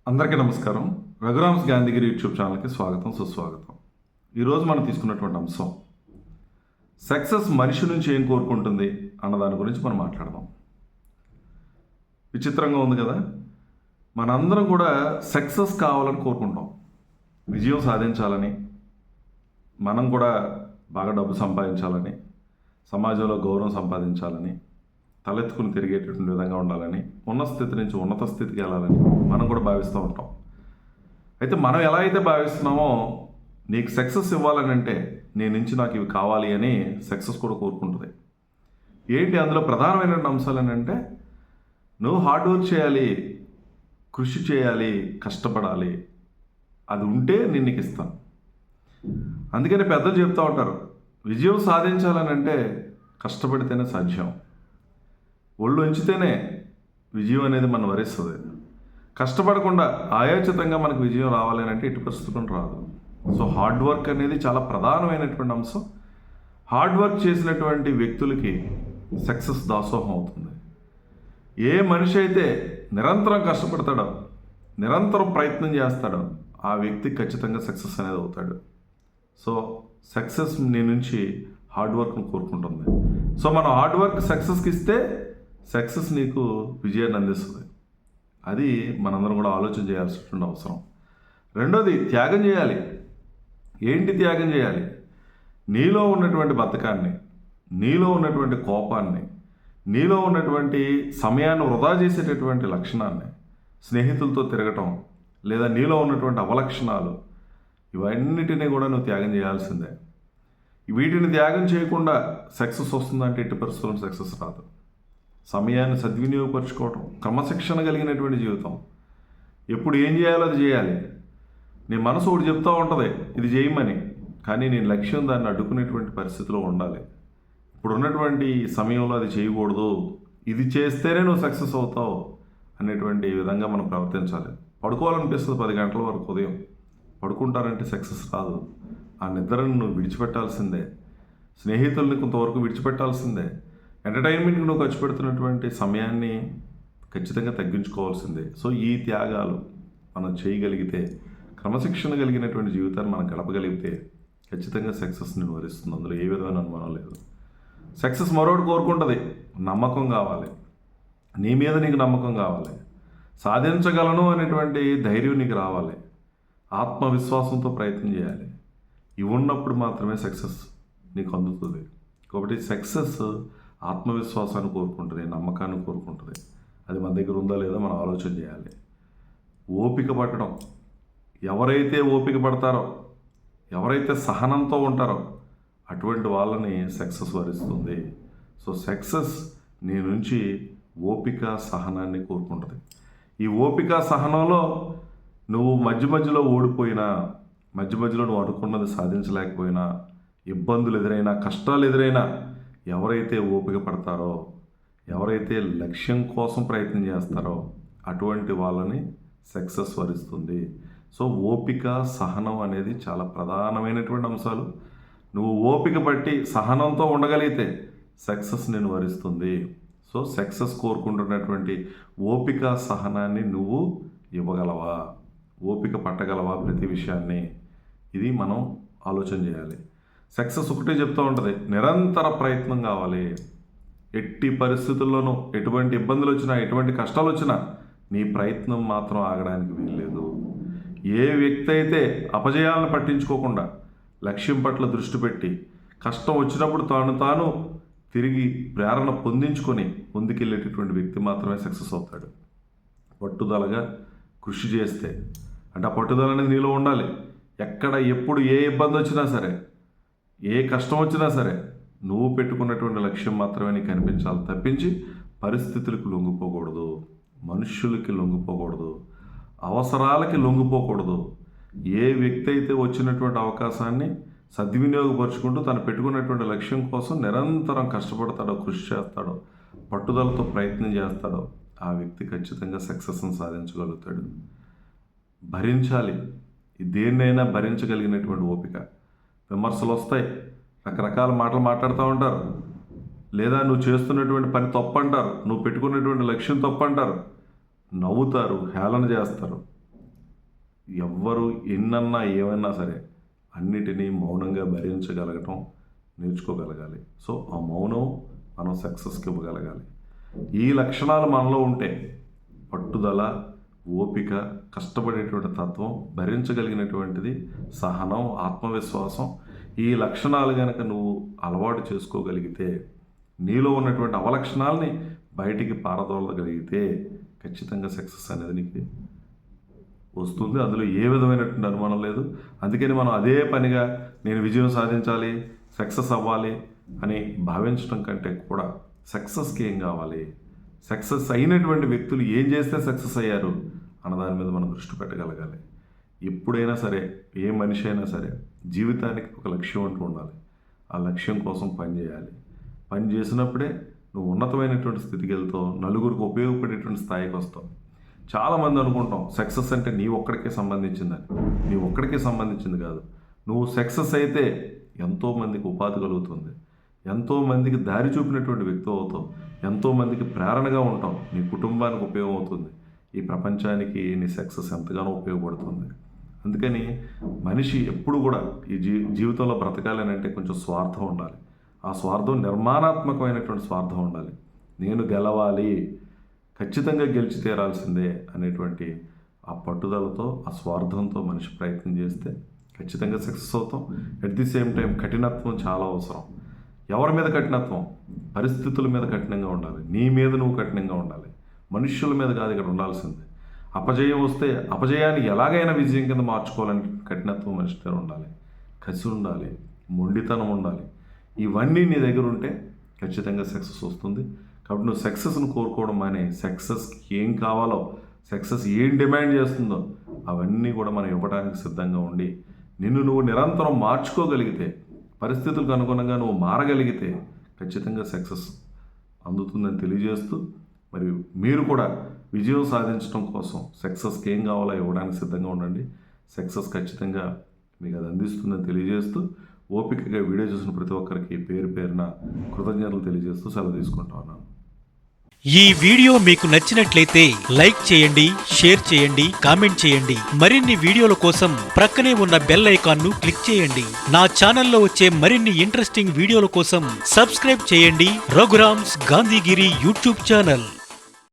అందరికీ నమస్కారం. రఘురామ్స్ గాంధీగిరి యూట్యూబ్ ఛానల్కి స్వాగతం, సుస్వాగతం. ఈరోజు మనం తీసుకున్నటువంటి అంశం సక్సెస్ మనిషి నుంచి ఏం కోరుకుంటుంది అన్న దాని గురించి మనం మాట్లాడదాం. విచిత్రంగా ఉంది కదా, మనందరం కూడా సక్సెస్ కావాలని కోరుకుంటాం, విజయం సాధించాలని, మనం కూడా బాగా డబ్బు సంపాదించాలని, సమాజంలో గౌరవం సంపాదించాలని, తలెత్తుకుని తిరిగేటటువంటి విధంగా ఉండాలని, ఉన్న స్థితి నుంచి ఉన్నత స్థితికి వెళ్ళాలని మనం కూడా భావిస్తూ ఉంటాం. అయితే మనం ఎలా అయితే భావిస్తున్నామో, నీకు సక్సెస్ ఇవ్వాలని అంటే నీ నుంచి నాకు ఇవి కావాలి అని సక్సెస్ కూడా కోరుకుంటుంది. ఏంటి అందులో ప్రధానమైన అంశాలు ఏంటంటే, నువ్వు హార్డ్ వర్క్ చేయాలి, కృషి చేయాలి, కష్టపడాలి, అది ఉంటే నేను నీకు ఇస్తాను. అందుకని పెద్దలు చెప్తూ ఉంటారు, విజయం సాధించాలని అంటే కష్టపడితేనే సాధ్యం, ఒళ్ళు ఉంచితేనే విజయం అనేది మనం వరిస్తుంది. కష్టపడకుండా ఆయోచితంగా మనకు విజయం రావాలి అని అంటే ఎట్టి పరిస్థితుల్లో రాదు. సో హార్డ్ వర్క్ అనేది చాలా ప్రధానమైనటువంటి అంశం. హార్డ్ వర్క్ చేసినటువంటి వ్యక్తులకి సక్సెస్ దాసోహం అవుతుంది. ఏ మనిషి అయితే నిరంతరం కష్టపడతాడో, నిరంతరం ప్రయత్నం చేస్తాడో, ఆ వ్యక్తి ఖచ్చితంగా సక్సెస్ అనేది అవుతాడు. సో సక్సెస్ నీ నుంచి హార్డ్ వర్క్ను కోరుకుంటుంది. సో మనం హార్డ్ వర్క్ సక్సెస్కి ఇస్తే సక్సెస్ నీకు విజయాన్ని అందిస్తుంది. అది మనందరం కూడా ఆలోచన చేయాల్సినటువంటి అవసరం. రెండోది, త్యాగం చేయాలి. ఏంటి త్యాగం చేయాలి? నీలో ఉన్నటువంటి బద్ధకాన్ని, నీలో ఉన్నటువంటి కోపాన్ని, నీలో ఉన్నటువంటి సమయాన్ని వృధా చేసేటటువంటి లక్షణాన్ని, స్నేహితులతో తిరగటం, లేదా నీలో ఉన్నటువంటి అవలక్షణాలు, ఇవన్నిటినీ కూడా నువ్వు త్యాగం చేయాల్సిందే. వీటిని త్యాగం చేయకుండా సక్సెస్ వస్తుందంటే ఎట్టి పరిస్థితుల్లో సక్సెస్ రాదు. సమయాన్ని సద్వినియోగపరచుకోవటం, క్రమశిక్షణ కలిగినటువంటి జీవితం, ఎప్పుడు ఏం చేయాలో అది చేయాలి. నీ మనసు ఒకటి చెప్తూ ఉంటుంది ఇది చేయమని, కానీ నీ లక్ష్యం దాన్ని అడ్డుకునేటువంటి పరిస్థితిలో ఉండాలి. ఇప్పుడు ఉన్నటువంటి సమయంలో అది చేయకూడదు, ఇది చేస్తేనే నువ్వు సక్సెస్ అవుతావు అనేటువంటి విధంగా మనం ప్రవర్తించాలి. పడుకోవాలనిపిస్తుంది 10 గంటల వరకు ఉదయం, పడుకుంటారంటే సక్సెస్ రాదు. ఆ నిద్రను నువ్వు విడిచిపెట్టాల్సిందే, స్నేహితుల్ని కొంతవరకు విడిచిపెట్టాల్సిందే, ఎంటర్టైన్మెంట్కి నువ్వు ఖర్చు పెడుతున్నటువంటి సమయాన్ని ఖచ్చితంగా తగ్గించుకోవాల్సిందే. సో ఈ త్యాగాలు మనం చేయగలిగితే, క్రమశిక్షణ కలిగినటువంటి జీవితాన్ని మనం గడపగలిగితే ఖచ్చితంగా సక్సెస్ని వరిస్తుంది. అందులో ఏ విధమైన అనుమానం లేదు. సక్సెస్ మరొకటి కోరుకుంటుంది, నమ్మకం కావాలి. నీ మీద నీకు నమ్మకం కావాలి, సాధించగలను అనేటువంటి ధైర్యం నీకు రావాలి, ఆత్మవిశ్వాసంతో ప్రయత్నం చేయాలి. ఇవి ఉన్నప్పుడు మాత్రమే సక్సెస్ నీకు అందుతుంది. కాబట్టి సక్సెస్ ఆత్మవిశ్వాసాన్ని కోరుకుంటుంది, నమ్మకాన్ని కోరుకుంటుంది. అది మన దగ్గర ఉందా లేదా మనం ఆలోచన చేయాలి. ఓపిక పట్టడం, ఎవరైతే ఓపిక పడతారో, ఎవరైతే సహనంతో ఉంటారో అటువంటి వాళ్ళని సక్సెస్ వరిస్తుంది. సో సక్సెస్ నీ నుంచి ఓపిక సహనాన్ని కోరుకుంటుంది. ఈ ఓపిక సహనంలో నువ్వు మధ్య మధ్యలో ఓడిపోయినా, మధ్య మధ్యలో నువ్వు అనుకున్నది సాధించలేకపోయినా, ఇబ్బందులు ఎదురైనా, కష్టాలు ఎదురైనా, ఎవరైతే ఓపిక పడతారో, ఎవరైతే లక్ష్యం కోసం ప్రయత్నం చేస్తారో అటువంటి వాళ్ళని సక్సెస్ వరిస్తుంది. సో ఓపిక సహనం అనేది చాలా ప్రధానమైనటువంటి అంశాలు. నువ్వు ఓపిక పట్టి సహనంతో ఉండగలిగితే సక్సెస్ నేను వరిస్తుంది. సో సక్సెస్ కోరుకుంటున్నటువంటి ఓపిక సహనాన్ని నువ్వు ఇవ్వగలవా, ఓపిక పట్టగలవా ప్రతి విషయాన్ని? ఇది మనం ఆలోచన చేయాలి. సక్సెస్ ఒకటే చెప్తూ ఉంటుంది, నిరంతర ప్రయత్నం కావాలి. ఎట్టి పరిస్థితుల్లోనూ ఎటువంటి ఇబ్బందులు వచ్చినా, ఎటువంటి కష్టాలు వచ్చినా నీ ప్రయత్నం మాత్రం ఆగడానికి వీల్లేదు. ఏ వ్యక్తి అయితే అపజయాలను పట్టించుకోకుండా లక్ష్యం పట్ల దృష్టి పెట్టి కష్టం వచ్చినప్పుడు తాను తిరిగి ప్రేరణ పొందించుకొని ముందుకెళ్ళేటటువంటి వ్యక్తి మాత్రమే సక్సెస్ అవుతాడు. పట్టుదలగా కృషి చేస్తే, అంటే ఆ పట్టుదల అనేది నీలో ఉండాలి. ఎక్కడ ఎప్పుడు ఏ ఇబ్బంది వచ్చినా సరే, ఏ కష్టం వచ్చినా సరే నువ్వు పెట్టుకున్నటువంటి లక్ష్యం మాత్రమే నీకు కనిపించాలి తప్పించి పరిస్థితులకు లొంగిపోకూడదు, మనుష్యులకి లొంగిపోకూడదు, అవసరాలకి లొంగిపోకూడదు. ఏ వ్యక్తి అయితే వచ్చినటువంటి అవకాశాన్ని సద్వినియోగపరుచుకుంటూ తను పెట్టుకున్నటువంటి లక్ష్యం కోసం నిరంతరం కష్టపడతాడో, కృషి చేస్తాడో, పట్టుదలతో ప్రయత్నం చేస్తాడో ఆ వ్యక్తి ఖచ్చితంగా సక్సెస్ని సాధించగలుగుతాడు. భరించాలి, దేన్నైనా భరించగలిగినటువంటి ఓపిక. విమర్శలు వస్తాయి, రకరకాల మాటలు మాట్లాడుతూ ఉంటారు, లేదా నువ్వు చేస్తున్నటువంటి పని తప్పు అంటారు, నువ్వు పెట్టుకున్నటువంటి లక్ష్యం తప్పు అంటారు, నవ్వుతారు, హేళన చేస్తారు. ఎవ్వరు ఎన్నన్నా ఏమన్నా సరే అన్నిటినీ మౌనంగా భరించగలగటం నేర్చుకోగలగాలి. సో ఆ మౌనం మనం సక్సెస్కి ఇవ్వగలగాలి. ఈ లక్షణాలు మనలో ఉంటే పట్టుదల, ఓపిక, కష్టపడేటువంటి తత్వం, భరించగలిగినటువంటిది సహనం, ఆత్మవిశ్వాసం, ఈ లక్షణాలు కనుక నువ్వు అలవాటు చేసుకోగలిగితే, నీలో ఉన్నటువంటి అవలక్షణాలని బయటికి పారదోలగలిగితే ఖచ్చితంగా సక్సెస్ అనేది నీకు వస్తుంది. అందులో ఏ విధమైనటువంటి అనుమానం లేదు. అందుకని మనం అదే పనిగా నేను విజయం సాధించాలి, సక్సెస్ అవ్వాలి అని భావించడం కంటే కూడా సక్సెస్కి ఏం కావాలి, సక్సెస్ అయినటువంటి వ్యక్తులు ఏం చేస్తే సక్సెస్ అయ్యారు అన్నదాని మీద మనం దృష్టి పెట్టగలగాలి. ఎప్పుడైనా సరే ఏ మనిషి అయినా సరే జీవితానికి ఒక లక్ష్యం అంటూ ఉండాలి. ఆ లక్ష్యం కోసం పనిచేయాలి. పని చేసినప్పుడే నువ్వు ఉన్నతమైనటువంటి స్థితికి వెళ్తావు, నలుగురికి ఉపయోగపడేటువంటి స్థాయికి వస్తావు. చాలామంది అనుకుంటాం సక్సెస్ అంటే నీ ఒక్కడికే సంబంధించిందని. నీ ఒక్కడికే సంబంధించింది కాదు. నువ్వు సక్సెస్ అయితే ఎంతోమందికి ఉపాధి కలుగుతుంది, ఎంతోమందికి దారి చూపినటువంటి వ్యక్తి అవుతావు, ఎంతోమందికి ప్రేరణగా ఉంటావు, నీ కుటుంబానికి ఉపయోగం అవుతుంది, ఈ ప్రపంచానికి నీ సక్సెస్ ఎంతగానో ఉపయోగపడుతుంది. అందుకని మనిషి ఎప్పుడు కూడా ఈ జీవితంలో బ్రతకాలని అంటే కొంచెం స్వార్థం ఉండాలి. ఆ స్వార్థం నిర్మాణాత్మకమైనటువంటి స్వార్థం ఉండాలి. నేను గెలవాలి, ఖచ్చితంగా గెలిచి తీరాల్సిందే అనేటువంటి ఆ పట్టుదలతో, ఆ స్వార్థంతో మనిషి ప్రయత్నం చేస్తే ఖచ్చితంగా సక్సెస్ అవుతాం. అట్ ది సేమ్ టైం కఠినత్వం చాలా అవసరం. ఎవరి మీద కఠినత్వం? పరిస్థితుల మీద కఠినంగా ఉండాలి. నీ మీద నువ్వు కఠినంగా ఉండాలి, మనుష్యుల మీద కాదు ఇక్కడ ఉండాల్సిందే. అపజయం వస్తే అపజయాన్ని ఎలాగైనా విజయం కింద మార్చుకోవాలని కఠినత్వం మనిషి దగ్గర ఉండాలి. కసి ఉండాలి, మొండితనం ఉండాలి. ఇవన్నీ నీ దగ్గర ఉంటే ఖచ్చితంగా సక్సెస్ వస్తుంది. కాబట్టి నువ్వు సక్సెస్ను కోరుకోవడం మానే సక్సెస్కి ఏం కావాలో, సక్సెస్ ఏం డిమాండ్ చేస్తుందో అవన్నీ కూడా మనం ఇవ్వడానికి సిద్ధంగా ఉండి నిన్ను నువ్వు నిరంతరం మార్చుకోగలిగితే, పరిస్థితులకు అనుగుణంగా నువ్వు మారగలిగితే ఖచ్చితంగా సక్సెస్ అందుతుందని తెలియజేస్తూ, మరి మీరు కూడా విజయం సాధించడం కోసం సక్సెస్కి ఏం కావాలో ఇవ్వడానికి సిద్ధంగా ఉండండి. సక్సెస్ ఖచ్చితంగా మీకు అది అందిస్తుందని తెలియజేస్తూ, ఓపికగా వీడియో చూసిన ప్రతి ఒక్కరికి పేరు పేరున కృతజ్ఞతలు తెలియజేస్తూ సెలవు తీసుకుంటా ఉన్నాను. ఈ వీడియో మీకు నచ్చినట్లయితే లైక్ చేయండి, షేర్ చేయండి, కామెంట్ చేయండి. మరిన్ని వీడియోల కోసం ప్రక్కనే ఉన్న బెల్ ఐకాన్ ను క్లిక్ చేయండి. నా ఛానల్లో వచ్చే మరిన్ని ఇంట్రెస్టింగ్ వీడియోల కోసం సబ్స్క్రైబ్ చేయండి రఘురామ్స్ గాంధీగిరి యూట్యూబ్ ఛానల్.